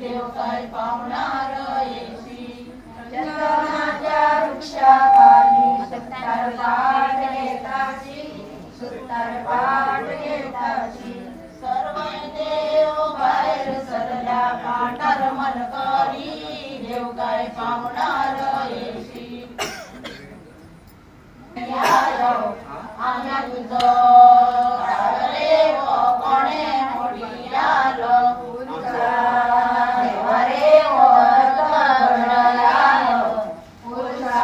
देव काय पावणार येशी चंदनाच्या वृक्षाखाली सुतार पाट घेताची सुतार पाट घेताची सर्व देव बाहेर सरल्या पाठार मनकरी देव काय पावणार येशी आम्या तुझं रे व कोणे मोठी आलो देवा रे वर घडयालो पुरुषा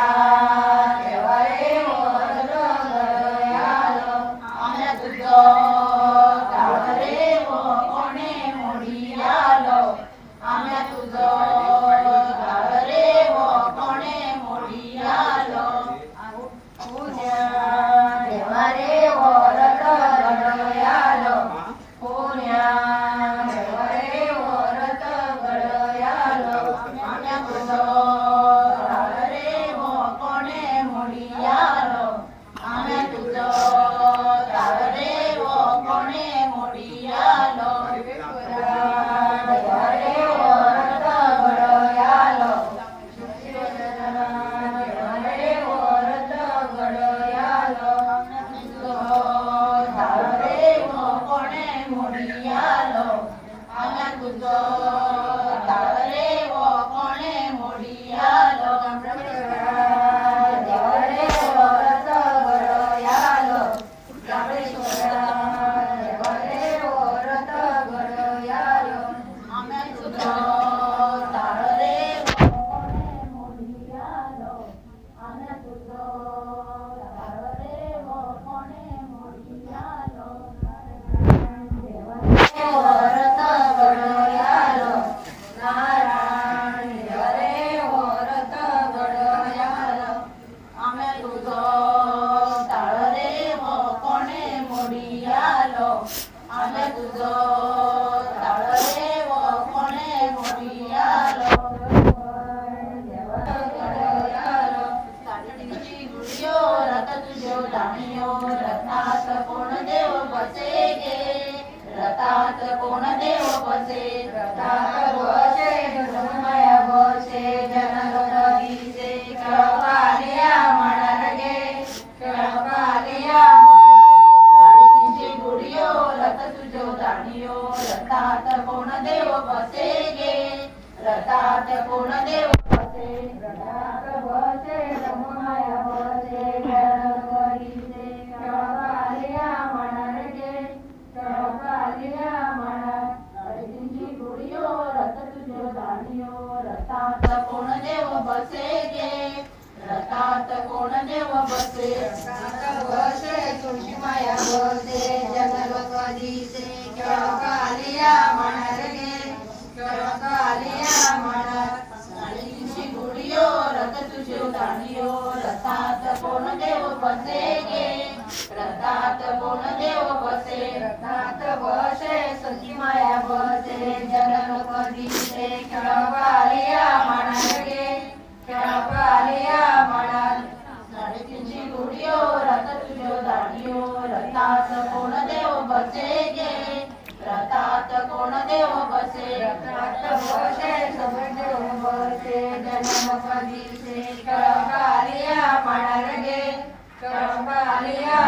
देवा रे वर घडयालो आम्या तुझं रे व कोणे मोठी आलो आम्या तुझं रे व कोणे मोठी आलो देवा रे वरत घडयालो पुण्या देवा रे वरत घडयालो आम्या तुझं रे व कोणे मोडियालो आम्या तुझं रे व कोणे मोडियालो देवा रे वरत घडयालो रथात कोण देव बसे गे रथात कोण देव बसे रथात बसे धर्मया बसे जनगण दिसे कळकालिया म्हणर गे कळकालिया साडेतीनशे गुडियो रथ तुझो दाणियो रथात कोण देव बसे गे रथात कोण देव बसे रथात बसे धर्मया बसे जनगण दिसे कळकालिया म्हणर गे कळकालिया म्हणर साडेतीनशे गुडियो रथ तुझो दाणियो रथात कोण देव बसे गे रथात कोण देव बसे रथात बसे तुळशी माया बसे जनलोक दिसे कळकालिया म्हणर गे कळकालिया म्हणर साडेतीनशे गुडियो रथ तुझो दाणियो रथात कोण देव बसे गे रथात कोण देव बसे रथात बसे सखी माया बसे जनलोक दिसे कळकालिया म्हणर गे कळकालिया म्हणर साडेतीनशे गुडियो रथ तुझो दाणियो रथात कोण देव बसे गे रथात कोण देव बसे रथात बसे सगळे देव बसे जनलोक दिसे कळकालिया म्हणर गे कळकालिया